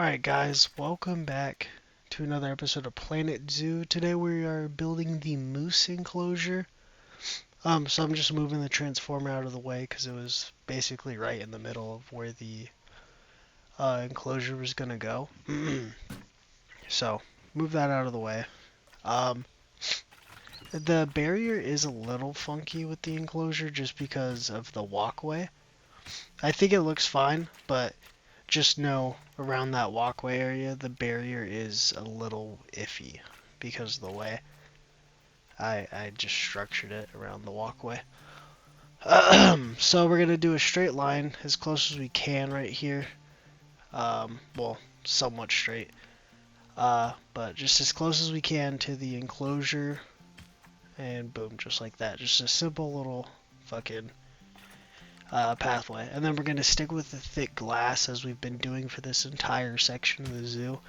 Alright guys, welcome back to another episode of Planet Zoo. Today we are building the moose enclosure. So I'm just moving the transformer out of the way because it was basically right in the middle of where the enclosure was gonna go. So move that out of the way. Um, the barrier is a little funky with the enclosure just because of the walkway. I think it looks fine, but just know around that walkway area, the barrier is a little iffy because of the way I just structured it around the walkway. So we're gonna do a straight line as close as we can right here. Well, somewhat straight. But just as close as we can to the enclosure, and boom, just like that. Just a simple little fucking pathway. And then we're gonna stick with the thick glass as we've been doing for this entire section of the zoo.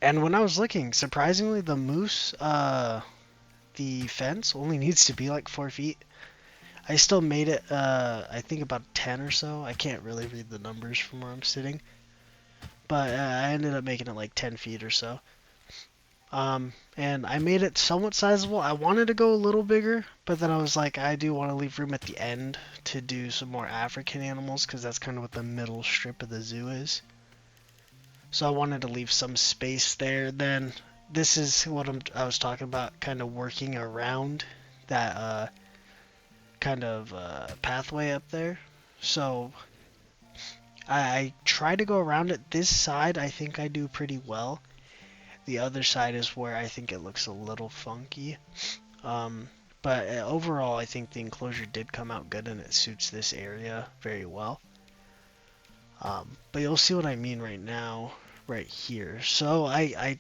And when I was looking, surprisingly, the moose, the fence only needs to be like 4 feet. I still made it, I think about 10 or so. I can't really read the numbers from where I'm sitting. But I ended up making it like 10 feet or so. And I made it somewhat sizable. I wanted to go a little bigger, but then I was like, I do want to leave room at the end to do some more African animals, because that's kind of what the middle strip of the zoo is. So I wanted to leave some space there. Then this is what I was talking about, kind of working around that kind of pathway up there. So I try to go around it. This side I think I do pretty well. The other side is where I think it looks a little funky. But overall I think the enclosure did come out good and it suits this area very well. But you'll see what I mean right now, right here. So I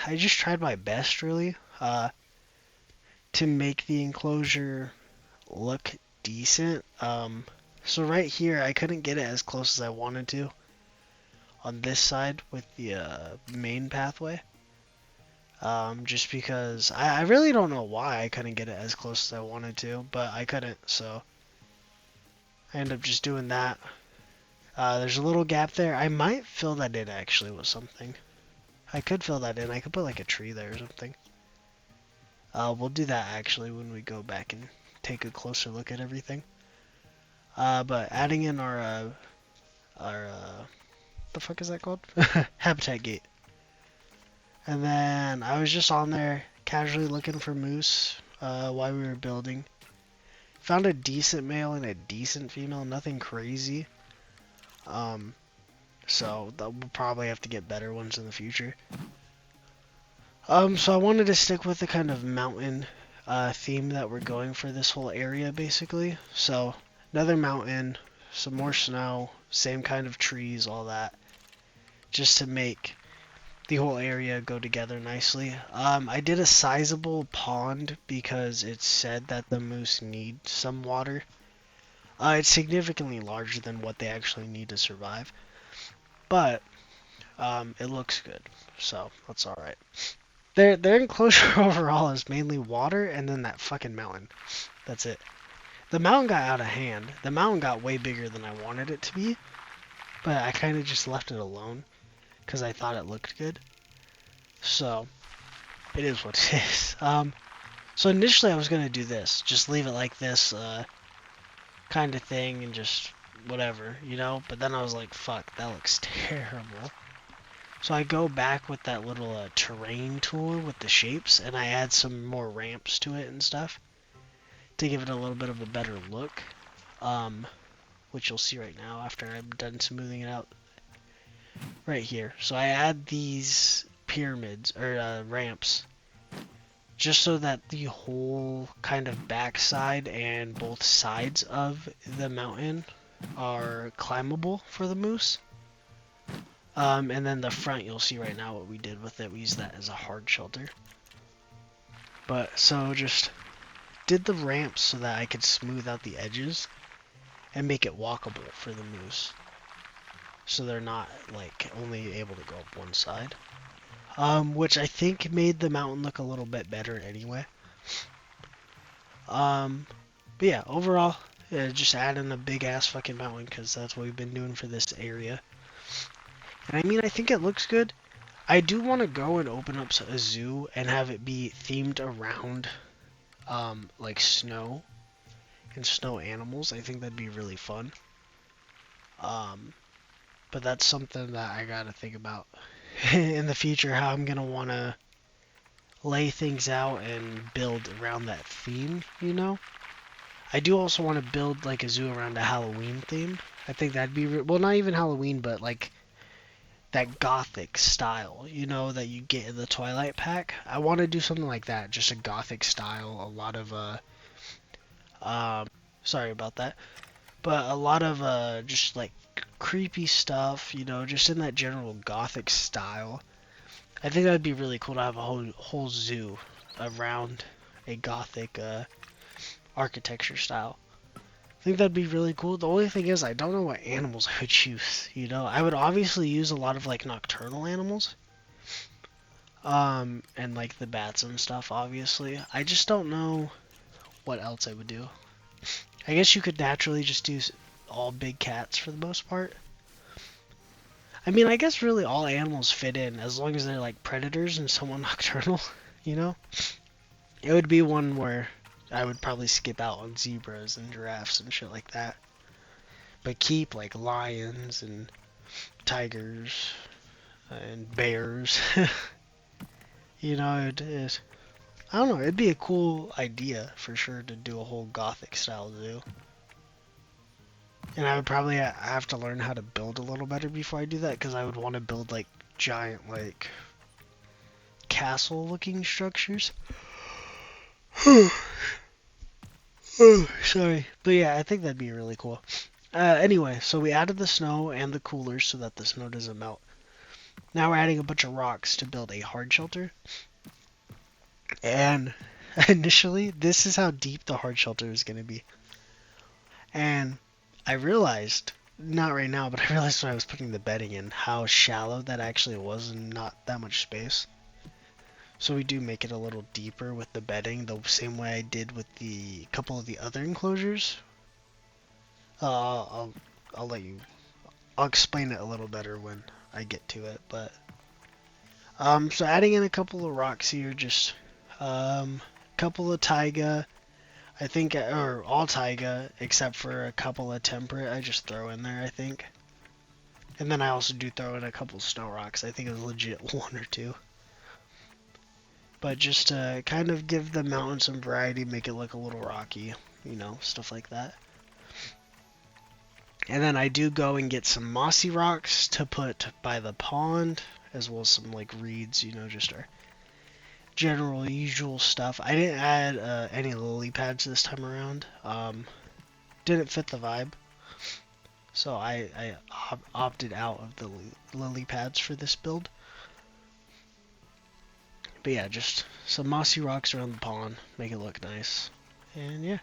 just tried my best really to make the enclosure look decent. So right here I couldn't get it as close as I wanted to on this side with the main pathway. Just because I really don't know why I couldn't get it as close as I wanted to, but I couldn't, so I ended up just doing that. There's a little gap there. I might fill that in actually with something. I could fill that in. I could put like a tree there or something. We'll do that actually when we go back and take a closer look at everything. But adding in our the fuck is that called? Habitat gate. And then I was just on there casually looking for moose while we were building. Found a decent male and a decent female, nothing crazy. So we'll probably have to get better ones in the future. So I wanted to stick with the kind of mountain theme that we're going for this whole area, basically. So another mountain, some more snow, same kind of trees, all that, just to make the whole area go together nicely. I did a sizable pond because it said that the moose need some water. It's significantly larger than what they actually need to survive, but it looks good, so that's all right. Their enclosure overall is mainly water and then that fucking mountain. That's it. The mountain got out of hand. The mountain got way bigger than I wanted it to be, but I kind of just left it alone because I thought it looked good. So it is what it is. So initially I was gonna do this, just leave it like this, kind of thing, and just whatever, you know. But then I was like, fuck, that looks terrible. So I go back with that little terrain tool with the shapes, and I add some more ramps to it and stuff to give it a little bit of a better look, which you'll see right now after I'm done smoothing it out. Right here. So I add these pyramids or ramps just so that the whole kind of backside and both sides of the mountain are climbable for the moose. And then the front, you'll see right now what we did with it. We used that as a hard shelter. But so just did the ramps so that I could smooth out the edges and make it walkable for the moose, so they're not like only able to go up one side. Which I think made the mountain look a little bit better anyway. But yeah, overall, just add in a big ass fucking mountain because that's what we've been doing for this area. And I mean, I think it looks good. I do want to go and open up a zoo and have it be themed around like snow and snow animals. I think that'd be really fun. Um, but that's something that I gotta think about in the future, how I'm gonna want to lay things out and build around that theme, you know? I do also want to build like a zoo around a Halloween theme. I think that'd be well, not even Halloween, but like that gothic style, you know, that you get in the Twilight pack. I want to do something like that, just a gothic style, a lot of sorry about that, but a lot of just like creepy stuff, you know, just in that general gothic style. I think that'd be really cool to have a whole zoo around a gothic architecture style. I think that'd be really cool. The only thing is, I don't know what animals I would choose. You know, I would obviously use a lot of like nocturnal animals, and like the bats and stuff. Obviously, I just don't know what else I would do. I guess you could naturally just do all big cats for the most part. I mean, I guess really all animals fit in as long as they're like predators and somewhat nocturnal. You know, it would be one where I would probably skip out on zebras and giraffes and shit like that, but keep like lions and tigers and bears. You know, I don't know. It'd be a cool idea for sure to do a whole gothic style zoo. And I would probably have to learn how to build a little better before I do that, because I would want to build like giant like castle looking structures. Sorry. But yeah, I think that'd be really cool. Anyway, so we added the snow and the coolers so that the snow doesn't melt. Now we're adding a bunch of rocks to build a hard shelter. And initially, this is how deep the hard shelter is going to be. And I realized, not right now, but I realized when I was putting the bedding in, how shallow that actually was and not that much space. So we do make it a little deeper with the bedding, the same way I did with the couple of the other enclosures. I'll let you. I'll explain it a little better when I get to it. But so adding in a couple of rocks here, just couple of taiga. I think, or all taiga except for a couple of temperate. I just throw in there, I think. And then I also do throw in a couple snow rocks. I think it was legit one or two. But just to kind of give the mountain some variety, make it look a little rocky, you know, stuff like that. And then I do go and get some mossy rocks to put by the pond, as well as some like reeds, you know, just our general usual stuff. I didn't add any lily pads this time around. Didn't fit the vibe. So I opted out of the lily pads for this build. But yeah, just some mossy rocks around the pond, make it look nice. And yeah.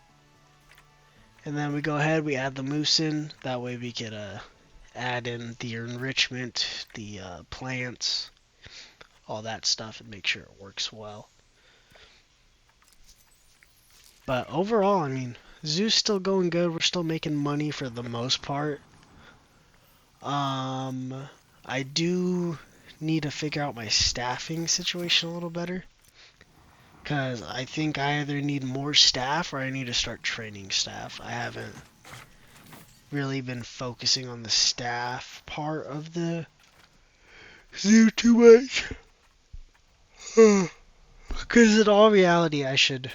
And then we go ahead, we add the moose in. That way we could add in the enrichment, the plants, all that stuff, and make sure it works well. But overall, I mean, zoo's still going good. We're still making money for the most part. I do need to figure out my staffing situation a little better. Because I think I either need more staff or I need to start training staff. I haven't really been focusing on the staff part of the zoo too much. Because in all reality, I should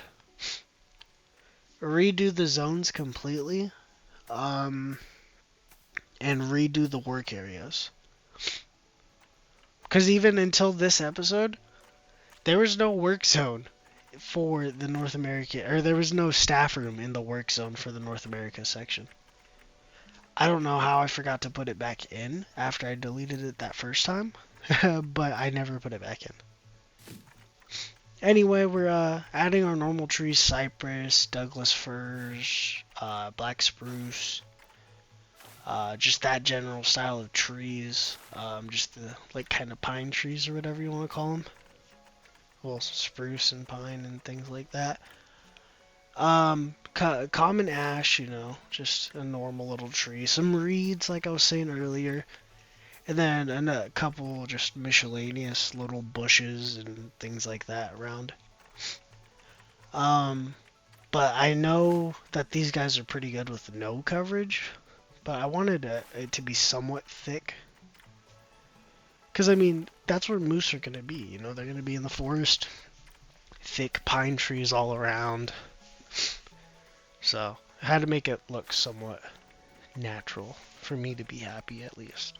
redo the zones completely, and redo the work areas. Because even until this episode, there was no work zone for the North America, or there was no staff room in the work zone for the North America section. I don't know how I forgot to put it back in after I deleted it that first time, but I never put it back in. Anyway, we're adding our normal trees: cypress, Douglas firs, black spruce, just that general style of trees, just the like kind of pine trees or whatever you want to call them. Well, spruce and pine and things like that. Common ash, you know, just a normal little tree. Some reeds, like I was saying earlier. And then a couple just miscellaneous little bushes and things like that around. But I know that these guys are pretty good with no coverage, but I wanted it to be somewhat thick. Because, I mean, that's where moose are going to be, you know? They're going to be in the forest, thick pine trees all around. So, I had to make it look somewhat natural for me to be happy, at least.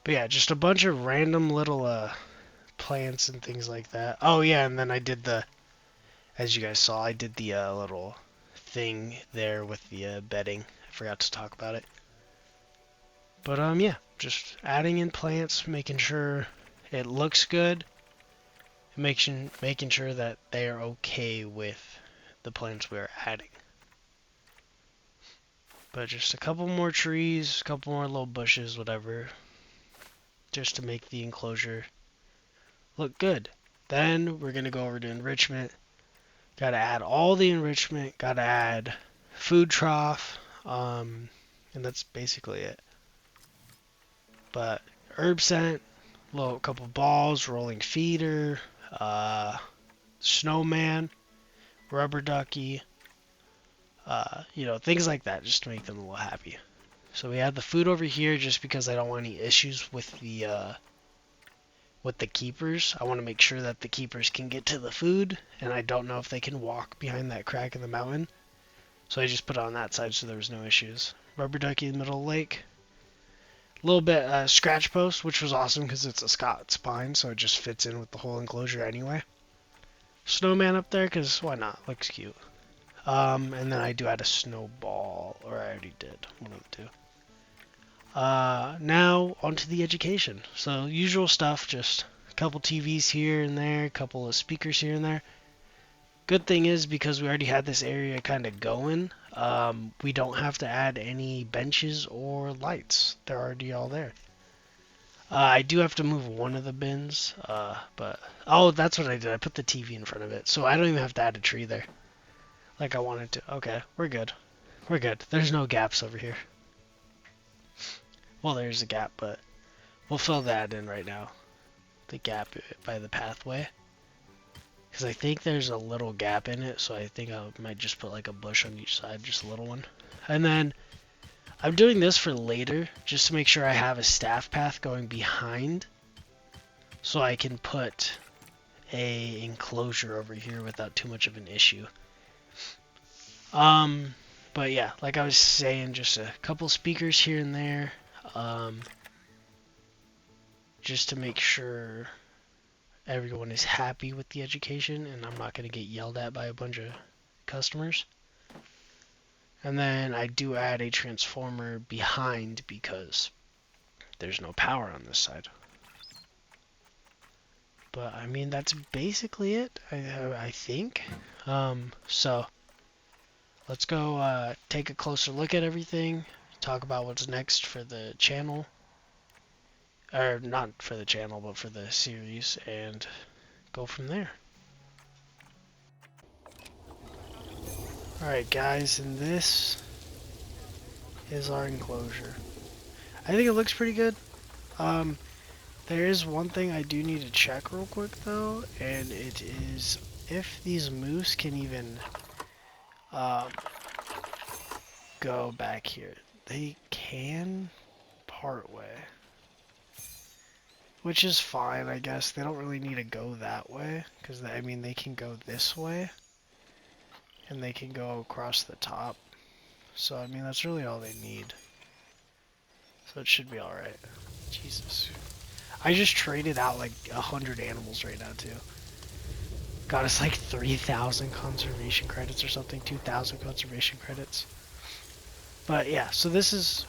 But yeah, just a bunch of random little plants and things like that. Oh, yeah, and then I did as you guys saw, I did the little thing there with the bedding. I forgot to talk about it. But yeah, just adding in plants, making sure it looks good, making sure that they are okay with the plants we're adding. But just a couple more trees, a couple more little bushes, whatever, just to make the enclosure look good. Then we're gonna go over to enrichment. Gotta add all the enrichment. Gotta add food trough, and that's basically it. But herb scent, little couple balls, rolling feeder, snowman, rubber ducky, things like that, just to make them a little happy. So we have the food over here just because I don't want any issues with the keepers. I want to make sure that the keepers can get to the food, and I don't know if they can walk behind that crack in the mountain. So I just put it on that side so there was no issues. Rubber ducky in the middle of the lake. A little bit scratch post, which was awesome because it's a Scots pine, so it just fits in with the whole enclosure anyway. Snowman up there, because why not? Looks cute. And then I do add a snowball, or I already did, one of the two. Now, onto the education. So, usual stuff, just a couple TVs here and there, a couple of speakers here and there. Good thing is, because we already had this area kind of going, we don't have to add any benches or lights. They're already all there. I do have to move one of the bins, but... Oh, that's what I did. I put the TV in front of it, so I don't even have to add a tree there. Like I wanted to. Okay, we're good. We're good. There's no gaps over here. Well, there's a gap, but we'll fill that in right now. The gap by the pathway. Because I think there's a little gap in it, so I think I might just put like a bush on each side, just a little one. And then I'm doing this for later, just to make sure I have a staff path going behind, so I can put a enclosure over here without too much of an issue. But yeah, like I was saying, just a couple speakers here and there, just to make sure everyone is happy with the education and I'm not going to get yelled at by a bunch of customers. And then I do add a transformer behind because there's no power on this side. But I mean, that's basically it, I think. So let's go take a closer look at everything, talk about what's next for the channel. Or not for the channel, but for the series, and go from there. Alright guys, and this is our enclosure. I think it looks pretty good. There is one thing I do need to check real quick though, and it is if these moose can even go back here. They can part way. Which is fine, I guess. They don't really need to go that way, because, I mean, they can go this way, and they can go across the top. So, I mean, that's really all they need. So it should be alright. Jesus. I just traded out, like, 100 animals right now, too. Got us, like, 3,000 conservation credits or something, 2,000 conservation credits. But, yeah, so this is...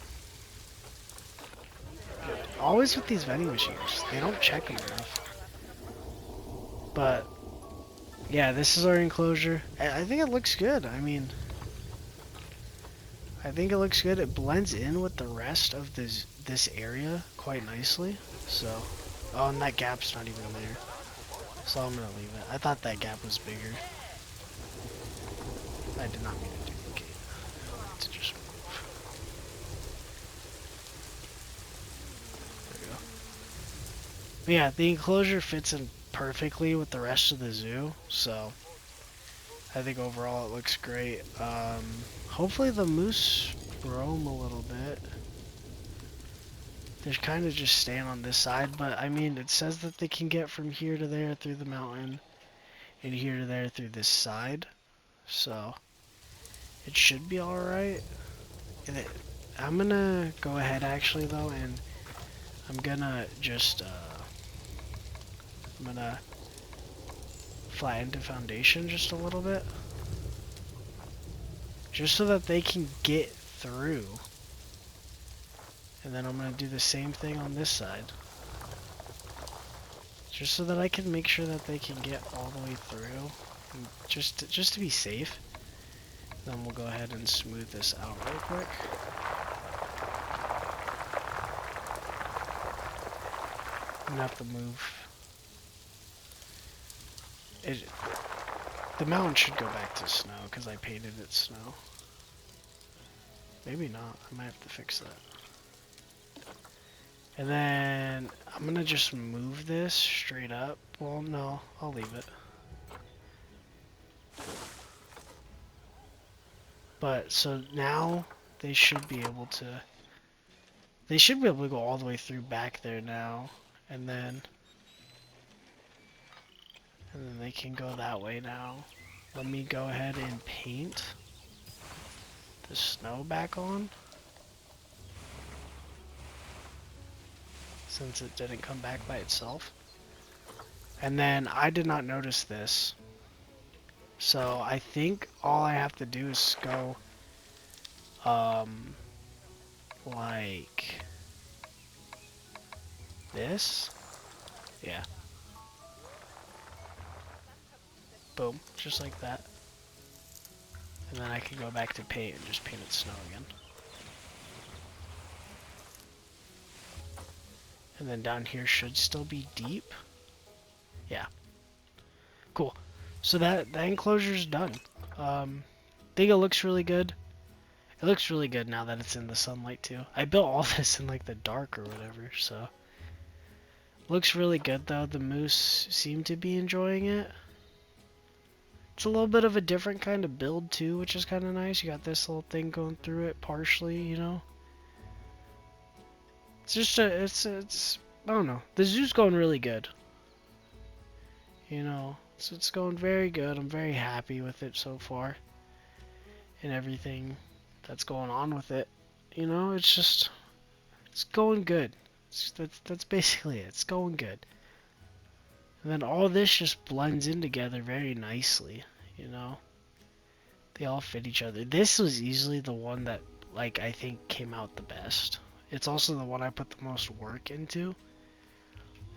Always with these vending machines, they don't check them enough. But yeah, this is our enclosure. I think it looks good. I mean, I think it looks good. It blends in with the rest of this area quite nicely. So, oh, and that gap's not even there. So I'm gonna leave it. I thought that gap was bigger. I did not mean to duplicate. Let's just move. But yeah, the enclosure fits in perfectly with the rest of the zoo, so I think overall it looks great. Hopefully the moose roam a little bit. They're kind of just staying on this side, but I mean, it says that they can get from here to there through the mountain, and here to there through this side, so it should be alright. I'm gonna go ahead actually though, and I'm gonna just, I'm gonna flatten the foundation just a little bit, just so that they can get through. And then I'm gonna do the same thing on this side, just so that I can make sure that they can get all the way through, and just to be safe. Then we'll go ahead and smooth this out real quick. I'm gonna have to move. The mountain should go back to snow because I painted it snow. Maybe not. I might have to fix that. And then I'm gonna just move this straight up. Well, no, I'll leave it. But so now they should be able to. They should be able to go all the way through back there now, and then they can go that way now. Let me go ahead and paint the snow back on, since it didn't come back by itself. And then I did not notice this, so I think all I have to do is go like this. Yeah. Boom, just like that. And then I can go back to paint and just paint it snow again. And then down here should still be deep. Yeah. Cool. So that enclosure's done. Think it looks really good. It looks really good now that it's in the sunlight too. I built all this in like the dark or whatever, so. Looks really good though. The moose seem to be enjoying it. It's a little bit of a different kind of build too, which is kind of nice. You got this little thing going through it partially, you know. It's just I don't know. The zoo's going really good. You know, so it's going very good. I'm very happy with it so far. And everything that's going on with it. You know, it's going good. That's basically it. It's going good. And then all this just blends in together very nicely, you know. They all fit each other. This was easily the one that, like, I think came out the best. It's also the one I put the most work into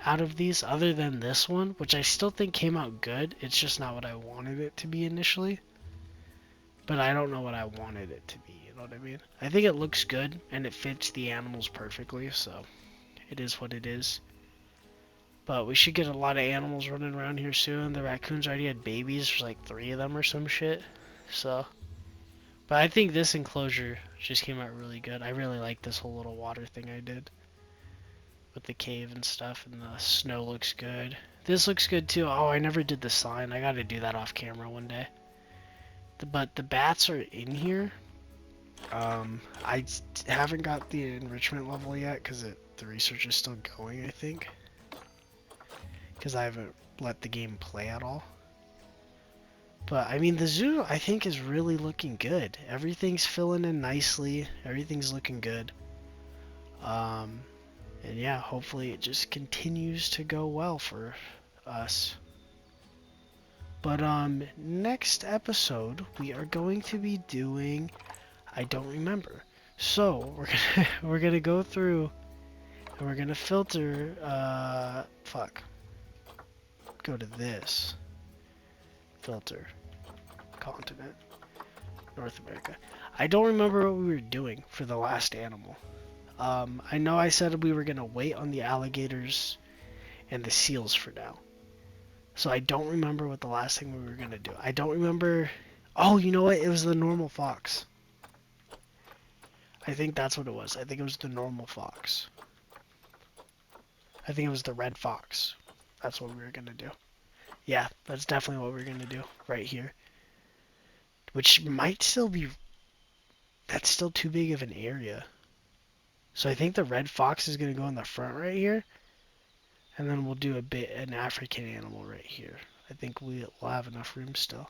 out of these, other than this one, which I still think came out good. It's just not what I wanted it to be initially. But I don't know what I wanted it to be, you know what I mean? I think it looks good, and it fits the animals perfectly, so it is what it is. But we should get a lot of animals running around here soon. The raccoons already had babies, there's like 3 of them or some shit. So, but I think this enclosure just came out really good. I really like this whole little water thing I did with the cave and stuff, and the snow looks good. This looks good too. Oh, I never did the sign. I gotta do that off camera one day. But the bats are in here. I haven't got the enrichment level yet because the research is still going, I think. Because I haven't let the game play at all. But I mean, the zoo I think is really looking good. Everything's filling in nicely. Everything's looking good. And yeah, hopefully it just continues to go well for us. But next episode we are going to be doing, I don't remember. So we're gonna go through and we're gonna filter. Go to this. Filter. Continent. North America. I don't remember what we were doing for the last animal. I know I said we were gonna wait on the alligators and the seals for now. So I don't remember what the last thing we were gonna do. I don't remember. Oh, you know what? It was the normal fox. I think that's what it was. I think it was the normal fox. I think it was the red fox. That's what we were gonna do. Yeah, that's definitely what we're gonna do right here. Which might still be, that's still too big of an area. So I think the red fox is gonna go in the front right here, and then we'll do an African animal right here. I think we'll have enough room still.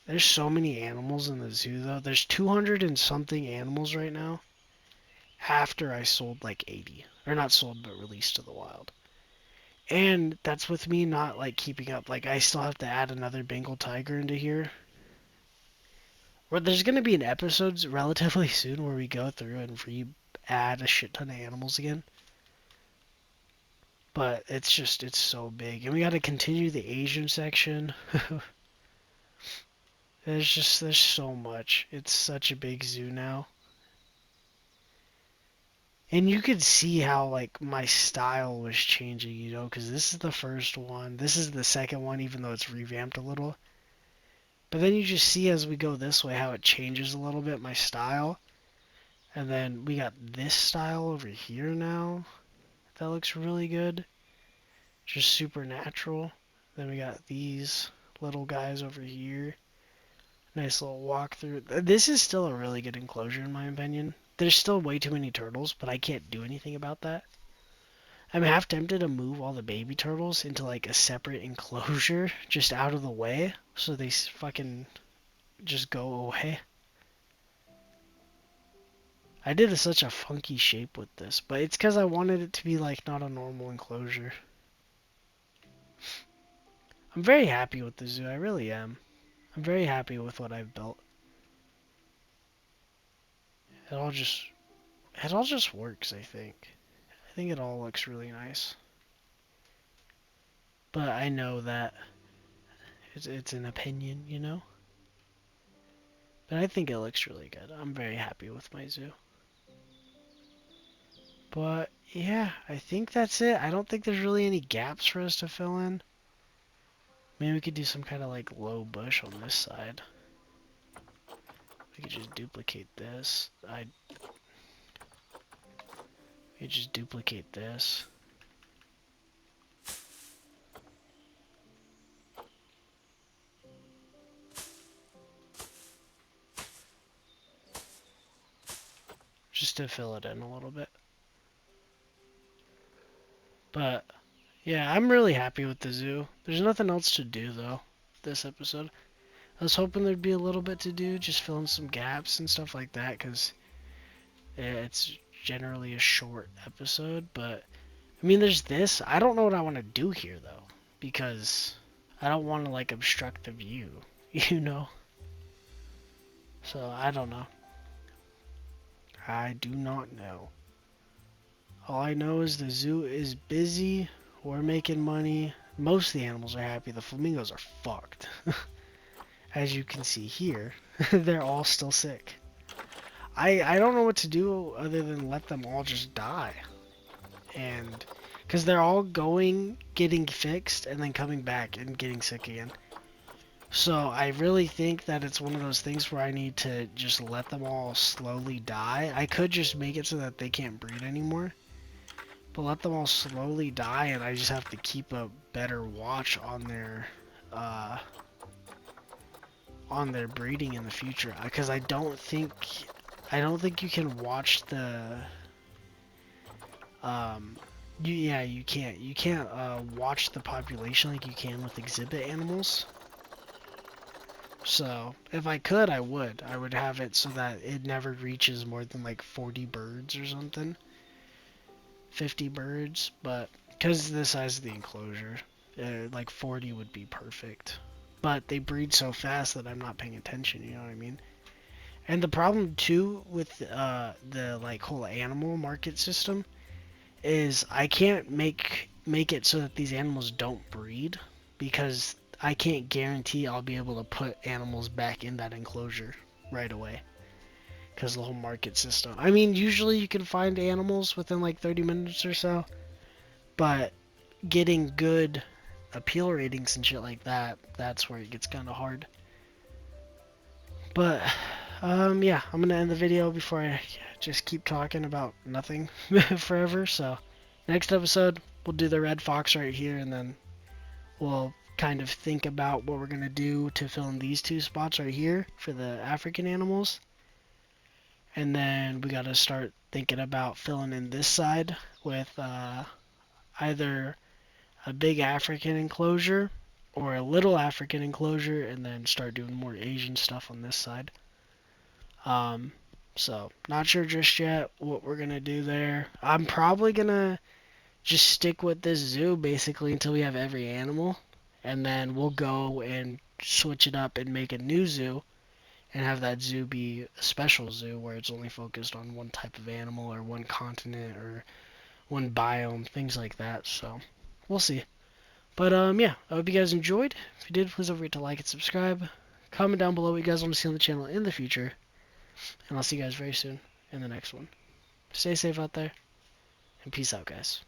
There's so many animals in the zoo though. There's 200 and something animals right now. After I sold like 80, or not sold but released to the wild. And that's with me not like keeping up. Like I still have to add another Bengal tiger into here. Or there's gonna be an episode relatively soon where we go through and add a shit ton of animals again. But it's so big, and we got to continue the Asian section. there's so much. It's such a big zoo now. And you could see how like my style was changing, you know, because this is the first one. This is the second one, even though it's revamped a little. But then you just see as we go this way how it changes a little bit, my style. And then we got this style over here now. That looks really good. Just super natural. Then we got these little guys over here. Nice little walkthrough. This is still a really good enclosure in my opinion. There's still way too many turtles, but I can't do anything about that. I'm half tempted to move all the baby turtles into like a separate enclosure just out of the way so they fucking just go away. I did such a funky shape with this, but it's because I wanted it to be like not a normal enclosure. I'm very happy with the zoo, I really am. I'm very happy with what I've built. It all just works, I think. I think it all looks really nice. But I know that it's an opinion, you know? But I think it looks really good. I'm very happy with my zoo. But yeah, I think that's it. I don't think there's really any gaps for us to fill in. Maybe we could do some kind of like low bush on this side. We could just duplicate this. We could just duplicate this. Just to fill it in a little bit. But yeah, I'm really happy with the zoo. There's nothing else to do though this episode. I was hoping there'd be a little bit to do, just fill in some gaps and stuff like that, because it's generally a short episode. But I mean, there's this. I don't know what I want to do here though, because I don't want to like obstruct the view, you know? So I don't know. I do not know. All I know is the zoo is busy. We're making money. Most of the animals are happy. The flamingos are fucked. As you can see here, they're all still sick. I don't know what to do other than let them all just die. And because they're all getting fixed, and then coming back and getting sick again. So I really think that it's one of those things where I need to just let them all slowly die. I could just make it so that they can't breed anymore. But let them all slowly die, and I just have to keep a better watch on their breeding in the future. Because I don't think you can watch the you can't watch the population like you can with exhibit animals. So if I could, I would have it so that it never reaches more than like 40 birds or something, 50 birds. But because of the size of the enclosure, like 40 would be perfect. But they breed so fast that I'm not paying attention, you know what I mean? And the problem too with the like whole animal market system is I can't make it so that these animals don't breed, because I can't guarantee I'll be able to put animals back in that enclosure right away. Because the whole market system. I mean, usually you can find animals within like 30 minutes or so, but getting good appeal ratings and shit like that, that's where it gets kind of hard. But yeah, I'm gonna end the video before I just keep talking about nothing forever. So next episode, we'll do the red fox right here, and then we'll kind of think about what we're going to do to fill in these two spots right here for the African animals. And then we got to start thinking about filling in this side with either a big African enclosure or a little African enclosure, and then start doing more Asian stuff on this side. So not sure just yet what we're gonna do there. I'm probably gonna just stick with this zoo basically until we have every animal, and then we'll go and switch it up and make a new zoo and have that zoo be a special zoo where it's only focused on one type of animal or one continent or one biome, things like that. So we'll see. But yeah, I hope you guys enjoyed. If you did, please don't forget to like and subscribe. Comment down below what you guys want to see on the channel in the future. And I'll see you guys very soon in the next one. Stay safe out there, and peace out, guys.